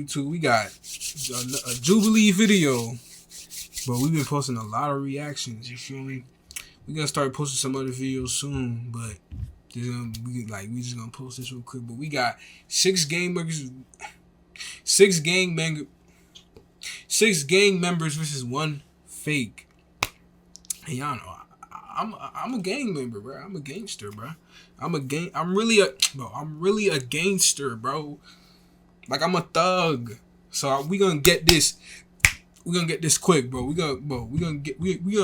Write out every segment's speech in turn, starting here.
YouTube. We got a Jubilee video, but we've been posting a lot of reactions. You feel me? We're gonna start posting some other videos soon, but we just gonna post this real quick. But we got 6 gang members versus 1 fake. And y'all know I'm a gang member, bro. I'm a gangster, bro. I'm really a gangster, bro. Like, I'm a thug. So we gonna get this. We gonna get this quick, bro. We gonna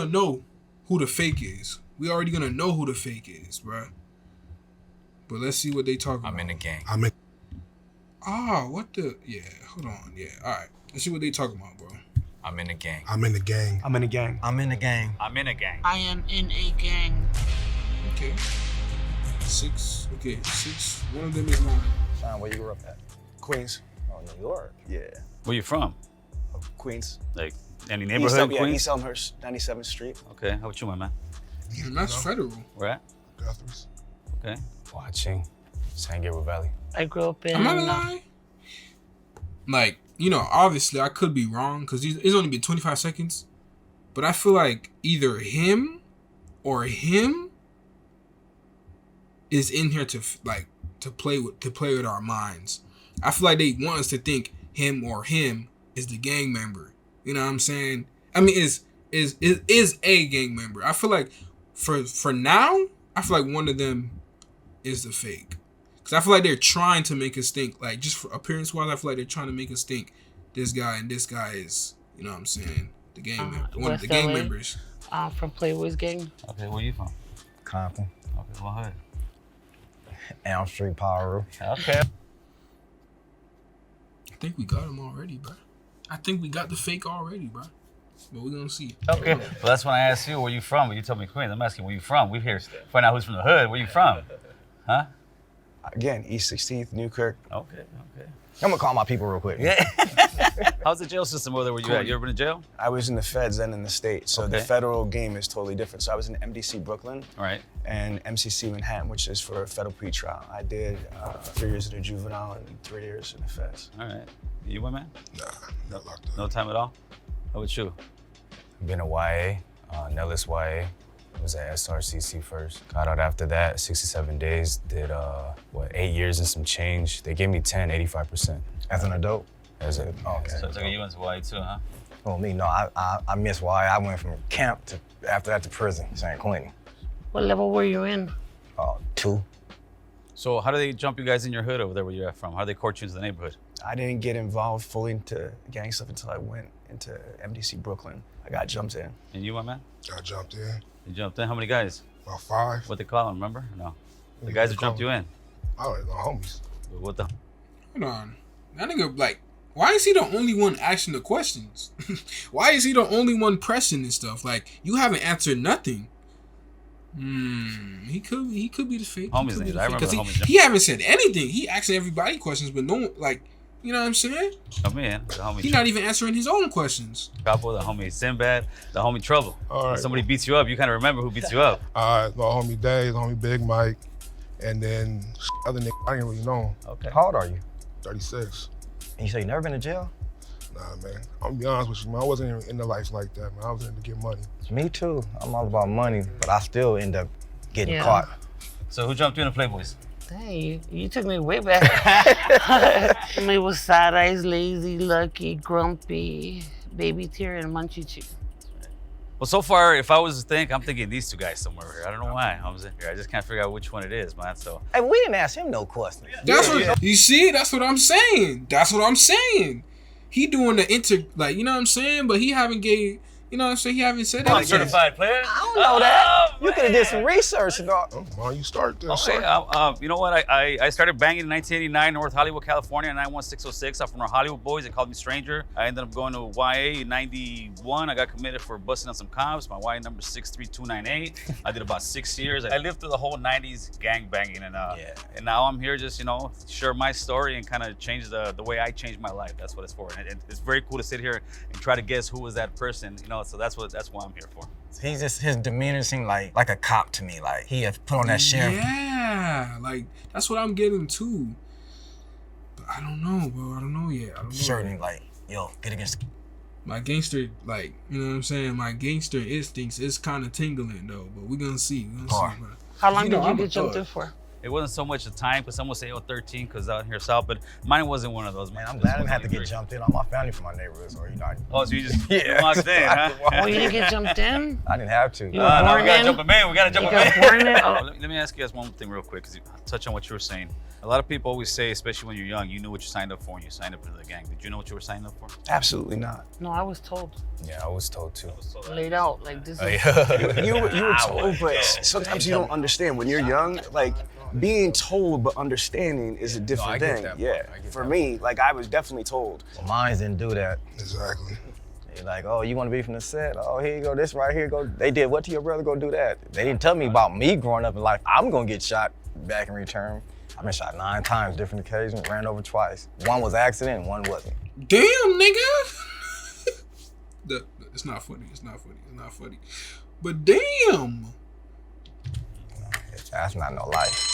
know who the fake is. We already gonna know who the fake is, bro. But let's see what they talking about. I'm in the gang. What the? Yeah, hold on. Yeah, all right. Let's see what they talking about, bro. I'm in the gang. I'm in the gang. I'm in a gang. I'm in a gang. I'm in a gang. I am in a gang. Okay. 6. Okay, 6. One of them is mine. Sean, where you grew up at? Queens. Oh, New York. Yeah. Where you from? Queens. Like, any neighborhood in Queens? East Elmhurst, 97th Street. Okay, how about you, my man? And that's federal. Where at? Guthrie's. Okay. Watching San Gabriel Valley. I grew up in... I'm not gonna lie. Like, you know, obviously I could be wrong because it's only been 25 seconds. But I feel like either him or him is in here to play with our minds. I feel like they want us to think him or him is the gang member. You know what I'm saying? I mean, is a gang member. I feel like for now, I feel like one of them is the fake. Cause I feel like they're trying to make us think, like, just for appearance wise, I feel like they're trying to make us think this guy and this guy is, you know what I'm saying, the gang member, one of the gang members. From Playboy's gang. Okay, where you from? Compton. Okay, what hood? Elm Street, Power. Okay. I think we got him already, bro. I think we got the fake already, bro. But we're gonna see. Okay. Well, that's when I asked you where you from. When you told me Queens, I'm asking where you from. We here find out who's from the hood. Where you from? Huh? Again, East 16th, Newkirk. Okay. I'm gonna call my people real quick. Yeah. How's the jail system over there where you at? You ever been in jail? I was in the feds and in the state, so the federal game is totally different. So I was in MDC Brooklyn and MCC Manhattan, which is for federal pretrial. I did 3 years in the juvenile and 3 years in the feds. All right. You went, man? Nah, not locked up. No time at all? How about you? Been a YA, Nellis YA. Was at SRCC first. Got out after that, 67 days. Did 8 years and some change. They gave me 10, 85%. As an adult? As a, okay. So you went to YA too, huh? Oh, me, no, I missed YA. I went from camp to, after that, to prison, San Quentin. What level were you in? 2. So how do they jump you guys in your hood over there where you're at from? How do they court you into the neighborhood? I didn't get involved fully into gang stuff until I went into MDC Brooklyn. I got jumped in. And you, my man? I jumped in. You jumped in? How many guys? About 5. What they call them, remember? No. The guys that jumped you in? I don't know, homies. What the? Hold on. That nigga, like, why is he the only one asking the questions? Why is he the only one pressing this stuff? Like, you haven't answered nothing. He could be the fake. Homies names. I remember homies. He haven't said anything. He asking everybody questions, but no one, like, you know what I'm saying? Come in. The homie. He's not even answering his own questions. Capo, the homie Sinbad, the homie Trouble. All right. When somebody beats you up, you kind of remember who beats you up. My homie Dave, homie Big Mike, and then other nigga I didn't really know. Okay. How old are you? 36. And you say you never been to jail? Nah, man. I'm gonna be honest with you, man. I wasn't even into life like that, man. I was in to get money. Me too. I'm all about money, but I still end up getting caught. So who jumped you in the Playboys? Dang, you took me way back. Me was Side Eyes, Lazy, Lucky, Grumpy, Baby Tear, and Munchie Chew. Well, so far, if I was to think, I'm thinking these 2 guys somewhere here. I don't know why. I just can't figure out which one it is, man. So. Hey, we didn't ask him no questions. You see, that's what I'm saying. He doing the like, you know what I'm saying? But he haven't gave, you know what I'm saying? He haven't said that. I'm certified player. I don't know that. You could have did some research and all. Oh, why you start this? Okay, you know what? I started banging in 1989, North Hollywood, California, 91606. I'm from the Hollywood boys. They called me Stranger. I ended up going to YA in 91. I got committed for busting on some cops. My YA number 63298. I did about 6 years. I lived through the whole 90s gang banging, and now I'm here just, share my story and kind of change the way I changed my life. That's what it's for. And it's very cool to sit here and try to guess who was that person, so that's what I'm here for. He's just, his demeanor seemed like a cop to me. Like he had put on that sheriff. Yeah, like that's what I'm getting too. But I don't know, bro. I don't know yet. I don't know. Certain, like, yo, get against. My gangster, like, you know what I'm saying? My gangster instincts is kind of tingling, though. But we're going to see. Bro. How long did you get jumped in for? It wasn't so much the time, because someone say, 13, because out here south, but mine wasn't one of those. Man, I'm glad I didn't have to get jumped in. All my family from my neighborhood, so you know. Oh, so you just locked in, huh? Oh, you didn't get jumped in? I didn't have to. We gotta jump him in. We gotta jump him in. Oh. Let me ask you guys one thing real quick, because touch on what you were saying. A lot of people always say, especially when you're young, you knew what you signed up for when you signed up into the gang. Did you know what you were signing up for? Absolutely not. No, I was told. Yeah, I was told too. Laid out like this. You were told, but sometimes you don't understand. When you're young, like, being told but understanding is a different thing. Yeah. For me, like, I was definitely told. Well, mine didn't do that. Exactly. They're like, oh, you want to be from the set? Oh, here you go. This right here. Go. They did what to your brother? Go do that. They didn't tell me about me growing up in life. I'm gonna get shot back in return. I've been shot 9 times, different occasions, ran over twice. One was accident and one wasn't. Damn, nigga. It's not funny. It's not funny. It's not funny. But damn. That's not no life.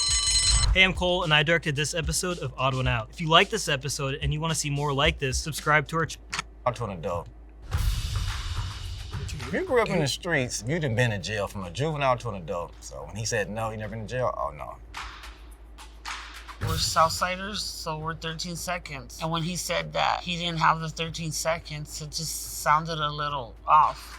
Hey, I'm Cole, and I directed this episode of Odd One Out. If you like this episode and you want to see more like this, subscribe to our channel. I'm to an adult. If you grew up in the streets, you'd have been in jail from a juvenile to an adult. So when he said no, he never been in jail, oh no. We're Southsiders, so we're 13 seconds. And when he said that he didn't have the 13 seconds, it just sounded a little off.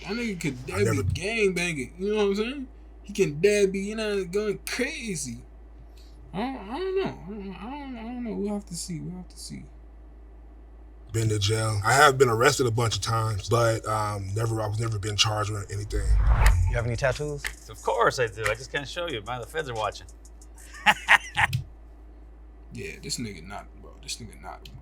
That nigga could dab be gang banging. You know what I'm saying? He can dab be, going crazy. I don't know. I don't know. We'll have to see. Been to jail. I have been arrested a bunch of times, but I was never been charged with anything. You have any tattoos? Of course I do. I just can't show you, man. The feds are watching. Yeah, this nigga not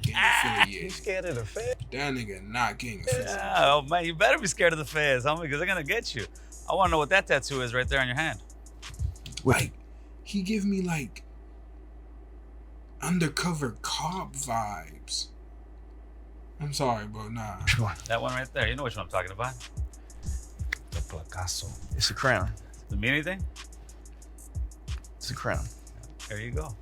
gang affiliated. You scared of the feds? That nigga not gang affiliated. Yeah, oh man, you better be scared of the feds, homie, because they're gonna get you. I wanna know what that tattoo is right there on your hand. Like, he give me like undercover cop vibes. I'm sorry, bro. Nah. Which one? That one right there. You know which one I'm talking about. The placazo. It's a crown. Does it mean anything? It's a crown. There you go.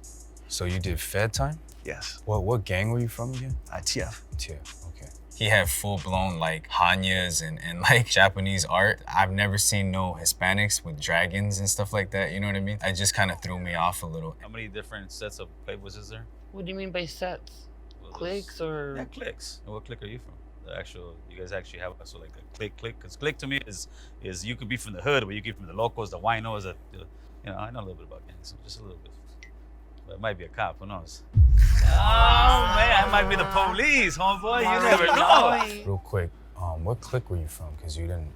So you did Fed time? Yes. What gang were you from again? TF. TF, okay. He had full-blown like Hanyas and like Japanese art. I've never seen no Hispanics with dragons and stuff like that, you know what I mean? It just kind of threw me off a little. How many different sets of Playboys is there? What do you mean by sets? Cliques or? Yeah, cliques. And what clique are you from? You guys actually have so like a clique? Because clique to me is you could be from the hood, but you could be from the locals, the winos, I know a little bit about gangs, so just a little bit. But it might be a cop, who knows? Oh man, I might be the police, homeboy. You never know. Real quick, what clique were you from? Because you didn't.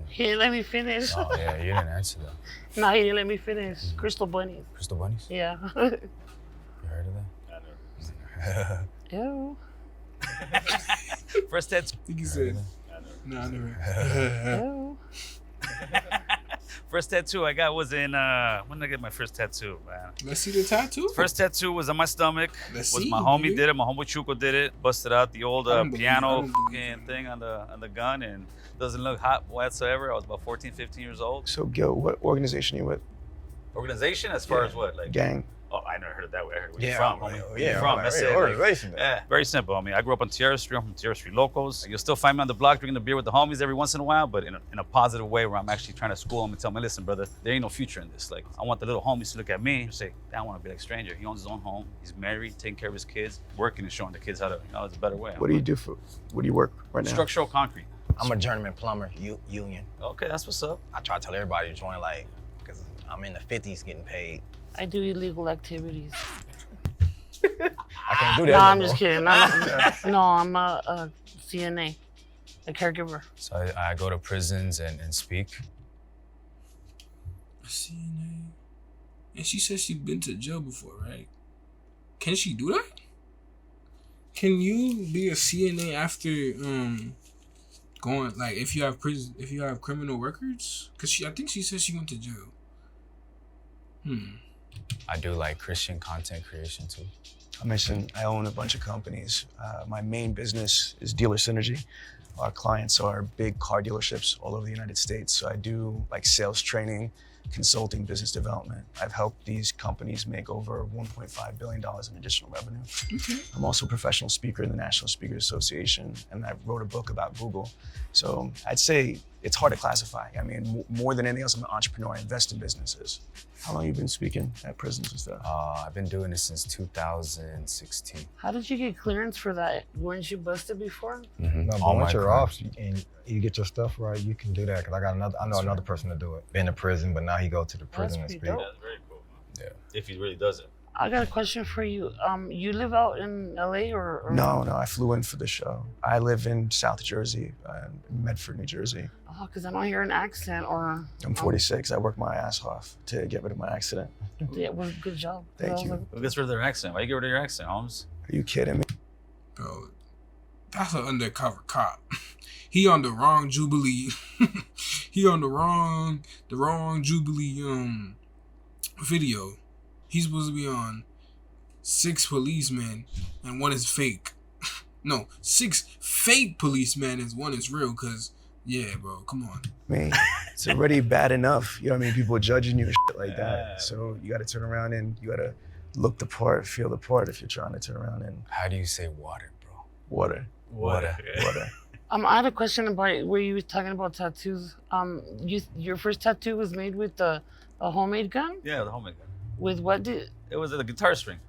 He didn't let me finish. Oh yeah, you didn't answer that. No, he didn't let me finish. Crystal Bunnies. Crystal Bunnies? Yeah. You heard of that? I never. Ew. First tattoo. I think he said. No, I never. Ew. First tattoo I got was in, when did I get my first tattoo, man? Let's see the tattoo. First tattoo was on my stomach. Let's was see, my homie dude. did it, my homie Chuco did it. Busted out the old piano thing on the gun and doesn't look hot whatsoever. I was about 14, 15 years old. So, Gil, what organization you with? Organization as far as what? Like gang? Oh, I never heard it that way. I heard where Yeah, you from, right, homie. yeah, Where you from? right, That's right, it. organization. Yeah, very simple, homie. I grew up on Tierra Street. I'm from Tierra Street Locals. You'll still find me on the block drinking a beer with the homies every once in a while, but in a positive way where I'm actually trying to school them and tell them, listen, brother, there ain't no future in this. Like, I want the little homies to look at me and say, I want to be like Stranger. He owns his own home. He's married, taking care of his kids, working and showing the kids how to, it's a better way. What do you work right now? Structural concrete. I'm a journeyman plumber, union. Okay, that's what's up. I try to tell everybody to join, like, because I'm in the 50s getting paid. I do illegal activities. I can't do that. No, I'm just kidding. I'm a CNA, a caregiver. So I go to prisons and speak. A CNA. And she says she's been to jail before, right? Can she do that? Can you be a CNA after going, like, if you have criminal records? Because I think she said she went to jail. I do like Christian content creation too. I own a bunch of companies. My main business is Dealer Synergy. Our clients are big car dealerships all over the United States. So I do like sales training, consulting, business development. I've helped these companies make over $1.5 billion in additional revenue. I'm also a professional speaker in the National Speakers Association, and I wrote a book about Google. So I'd say it's hard to classify. I mean, more than anything else, I'm an entrepreneur. I invest in businesses. How long have you been speaking at prisons and stuff? I've been doing this since 2016. How did you get clearance for that? Weren't you busted before? Mm-hmm. No, but once you're off and you get your stuff right, you can do that. Cause I know another person to do it. Been to prison, but now he go to the prison and speak. That's very cool. Yeah. If he really does it. I got a question for you. You live out in LA or? No, I flew in for the show. I live in South Jersey, Medford, New Jersey. Oh, because I don't hear an accent or. I'm 46. I worked my ass off to get rid of my accident. Yeah, well, good job. Thank you. Who gets rid of their accent? Why you get rid of your accent, Holmes? Are you kidding me? Bro, that's an undercover cop. He on the wrong Jubilee. He on the wrong Jubilee video. He's supposed to be on 6 policemen and 1 is fake. No, 6 fake policemen and 1 is real. Cause yeah, bro, come on. Man, it's already bad enough. You know what I mean? People judging you and shit like that. So you got to turn around and you got to look the part, feel the part if you're trying to turn around and. How do you say water, bro? Water. Water. I had a question about where you were talking about tattoos. Your first tattoo was made with a homemade gun? Yeah, the homemade gun. With what did? It was a guitar string.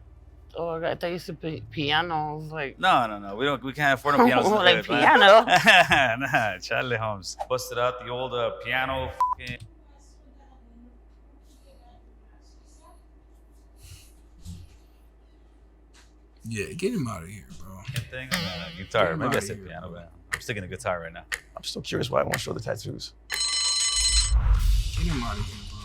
Oh, I thought you said piano. I was like. No. We can't afford no pianos. Like piano. Nah, Charlie Holmes. Busted out the old piano. Yeah, get him out of here, bro. Thing? Guitar. Maybe I said piano, but I'm sticking to guitar right now. I'm still curious why I won't show the tattoos. Get him out of here, bro.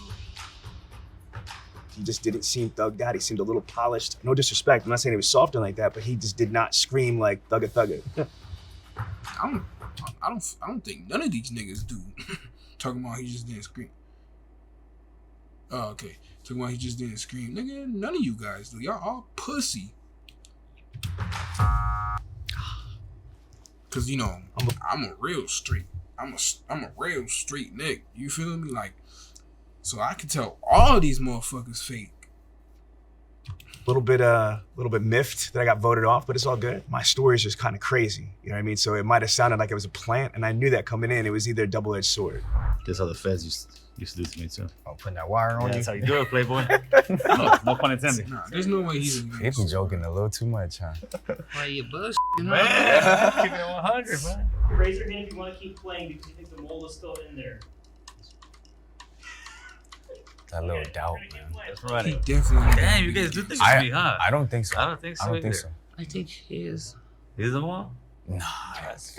He just didn't seem thugged out. He seemed a little polished. No disrespect. I'm not saying he was soft and like that, but he just did not scream like thugga. I don't think none of these niggas do. Talking about he just didn't scream. Oh, okay. Talking about he just didn't scream. Nigga, none of you guys do. Y'all all pussy. Cause you know, I'm a real street. I'm a real street nigga. You feel me? Like, so I can tell all these motherfuckers fake. A little bit miffed that I got voted off, but it's all good. My story is just kind of crazy. You know what I mean? So it might have sounded like it was a plant, and I knew that coming in, it was either a double-edged sword. This how the feds used to do to me too. I'm putting that wire on you. That's how you do it, Playboy. no pun intended. Nah, there's no way he's He been joking a little too much, huh? Why you bush? Man, keep it 100, man. Raise your hand if you want to keep playing because you think the mold is still in there. That little doubt, man. That's right. He definitely. Damn, you guys do think it's me, huh? I don't think so. I don't think so. I think he is. He's the one? Nah. That's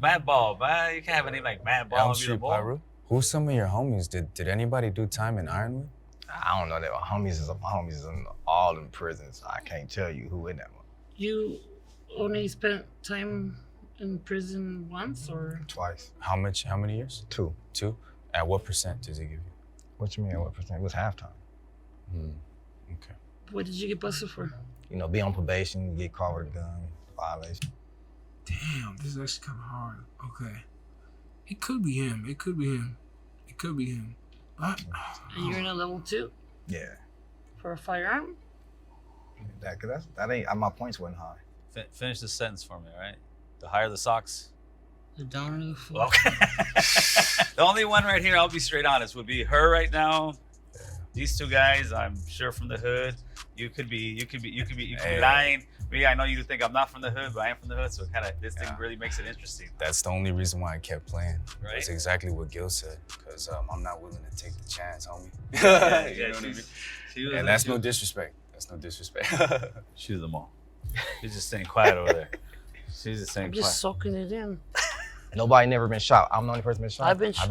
Mad Ball, man. You can't have a name like Mad Ball Elm and be the Street ball. Pyro? Who's some of your homies? Did anybody do time in Ironwood? I don't know that. My homies is in all in prisons. I can't tell you who in that one. You only spent time in prison once or? Twice. How many years? 2. 2? At what percent does he give you? What you mean? What percent? It was halftime. Okay. What did you get busted for? You know, be on probation, get caught with a gun, violation. Damn, this is actually kind of hard. Okay. It could be him. But, And you're in a level 2 Yeah. for a firearm? That ain't, my points wasn't high. Finish the sentence for me, all right? The higher the socks. The downer the floor. Okay. The only one right here, I'll be straight honest, would be her right now. These 2 guys, I'm sure from the hood. You could be lying. Me, I know you think I'm not from the hood, but I am from the hood, so this thing really makes it interesting. That's the only reason why I kept playing. Right. That's exactly what Gil said, because I'm not willing to take the chance, homie. You know what I mean? And that's no disrespect. She's the mall. She's just staying quiet over there. She's just staying I'm quiet. just soaking it in. Nobody never been shot. I'm the only person been shot. I've been shot.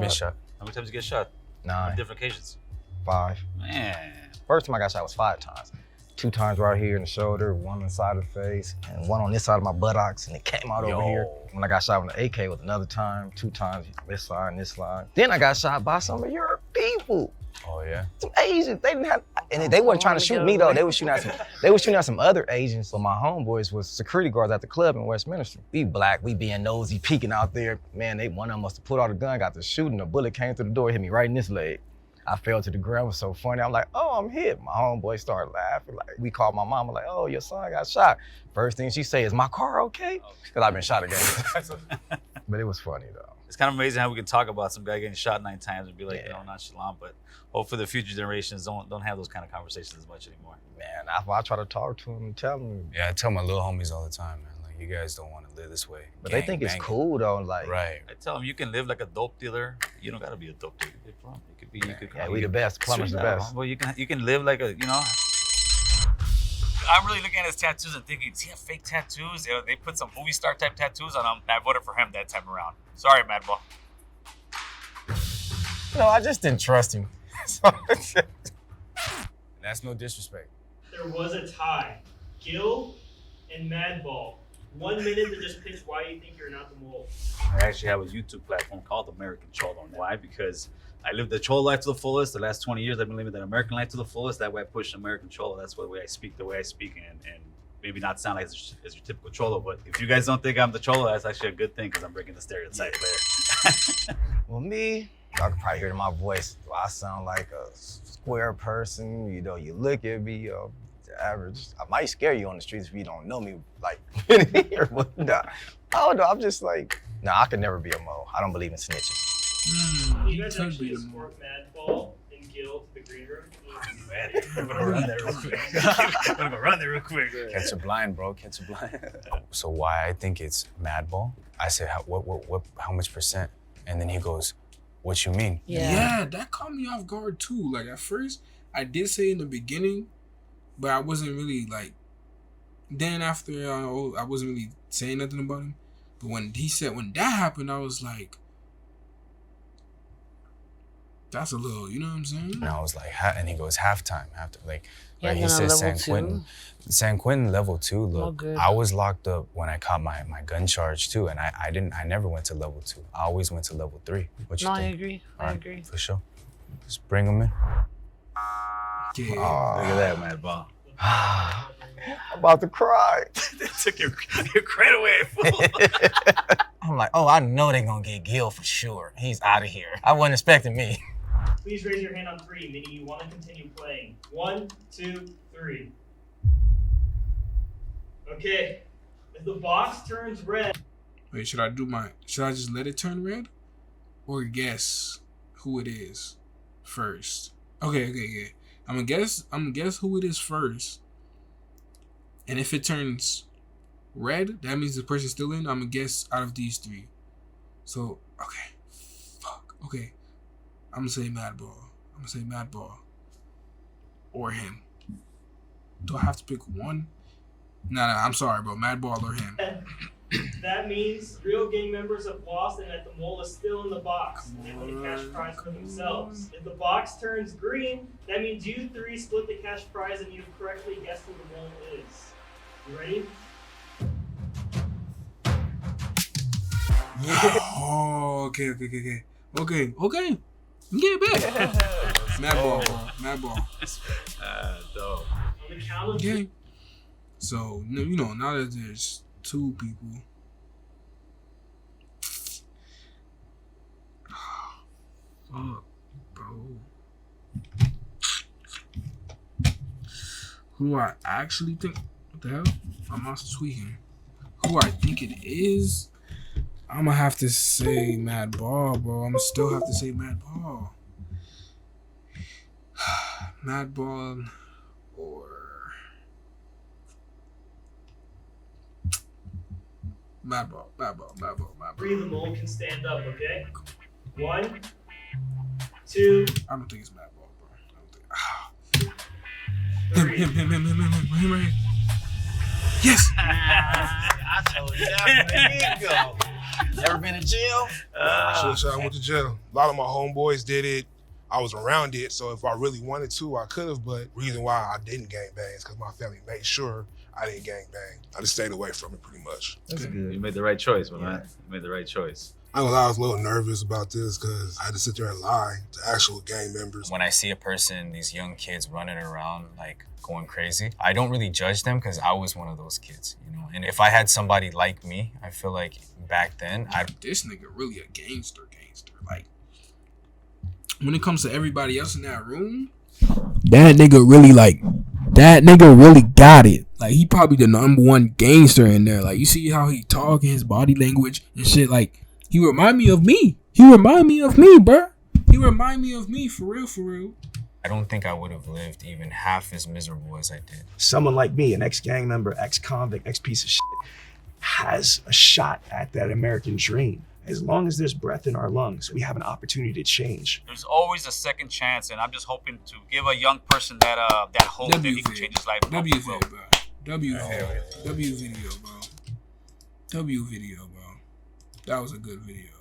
How many times you get shot? 9. On different occasions. 5. Man. First time I got shot was 5 times. 2 times right here in the shoulder, 1 on the side of the face, and 1 on this side of my buttocks, and it came out over here. When I got shot with an AK was another time, 2 times this side and this side. Then I got shot by some of your people. Oh yeah. Some Asians. They didn't have. And they wasn't trying to shoot me though. They was shooting at some other Asians. So my homeboys was security guards at the club in Westminster. We black, we being nosy, peeking out there. Man, one of them must have pulled out a gun, got the shooting. A bullet came through the door, hit me right in this leg. I fell to the ground. It was so funny. I'm like, oh, I'm hit. My homeboy started laughing. Like, we called my mama like, oh, your son got shot. First thing she say is, my car okay? Because I've been shot again. But it was funny though. It's kind of amazing how we can talk about some guy getting shot 9 times and be like, you know, nonchalant, but hopefully the future generations don't have those kind of conversations as much anymore. Man, I try to talk to them and tell them. Yeah, I tell my little homies all the time, man. Like, you guys don't want to live this way. But they think it's cool though, like. Right. I tell them you can live like a dope dealer. You don't got to be a dope dealer. You could be. We the best. Plumbers the best. Well, you can live like a, you know. I'm really looking at his tattoos and thinking, does he have fake tattoos? You know, they put some movie star type tattoos on him. I voted for him that time around. Sorry, Madball. No, I just didn't trust him. That's no disrespect. There was a tie. Gil and Madball. 1 minute to just pitch why you think you're not the mole. I actually have a YouTube platform called American Cholo. Why? Because I lived the Cholo life to the fullest. The last 20 years, I've been living that American life to the fullest. That way I push American Cholo. That's the way I speak, and maybe not sound like as your typical Cholo, but if you guys don't think I'm the Cholo, that's actually a good thing because I'm breaking the stereotype there. Well, me, y'all can probably hear it in my voice. I sound like a square person. You know, you look at me, average. I might scare you on the streets if you don't know me, like, here, but nah. I don't know, I'm just like, I could never be a mole. I don't believe in snitches. You guys actually escort Madball and Gil to the green room? I'm gonna run there real quick. Catch a blind, bro. Catch a blind. So why I think it's Madball? I said, how much percent? And then he goes, what you mean? Yeah, that caught me off guard too. Like at first, I did say in the beginning, but I wasn't really like. Then after I wasn't really saying nothing about him. But when that happened, I was like, that's a little, you know what I'm saying? And I was like, and he goes, halftime. Like he said San Quentin level 2. Look, I was locked up when I caught my gun charge too, and I never went to level 2. I always went to level 3. What you think? I agree. I agree. For sure. Just bring them in. Yeah. Look at that, Madball. I'm about to cry. They took your credit away, fool. I'm like, oh, I know they're gonna get Gil for sure. He's out of here. I wasn't expecting me. Please raise your hand on 3, meaning you want to continue playing. 1, 2, 3. Okay. If the box turns red. Wait, should I just let it turn red? Or guess who it is first? Okay, yeah. I'm gonna guess who it is first. And if it turns red, that means the person's still in. I'm gonna guess out of these 3. So, okay. Fuck. Okay. I'm gonna say Madball. Or him. Do I have to pick one? No, I'm sorry, bro. Madball or him. That means real gang members have lost and that the mole is still in the box. They win the cash prize for themselves. If the box turns green, that means you 3 split the cash prize and you've correctly guessed who the mole is. You ready? Oh, okay. Get back. Madball, bro. Madball. Dope. On the count of Okay. So, you know, now that there's 2 people. Fuck, bro. Who I actually think? What the hell? I'm also tweaking. Who I think it is? I'm gonna have to say Madball, bro. I'm gonna still have to say Madball. Madball or Madball. 3, the mole can stand up, okay? 1, 2. I don't think it's Madball, bro. Him right here. Yes! I told you that from the get-go. Never been in jail? I went to jail. A lot of my homeboys did it. I was around it, so if I really wanted to, I could have, but the reason why I didn't gangbang is because my family made sure I didn't gangbang. I just stayed away from it pretty much. That's good. You made the right choice, man. You made the right choice. I was a little nervous about this because I had to sit there and lie to actual gang members. When I see a person, these young kids running around like going crazy, I don't really judge them because I was one of those kids, you know. And if I had somebody like me, I feel like back then, this nigga really a gangster. Like, when it comes to everybody else in that room, that nigga really got it. Like, he probably the number one gangster in there. Like, you see how he talk and his body language and shit. Like, he remind me of me. He remind me of me, bruh. He remind me of me, for real. I don't think I would have lived even half as miserable as I did. Someone like me, an ex-gang member, ex-convict, ex-piece of shit, has a shot at that American dream. As long as there's breath in our lungs, we have an opportunity to change. There's always a second chance, and I'm just hoping to give a young person that hope that he can change his life. W video, bro. W video, bro. That was a good video.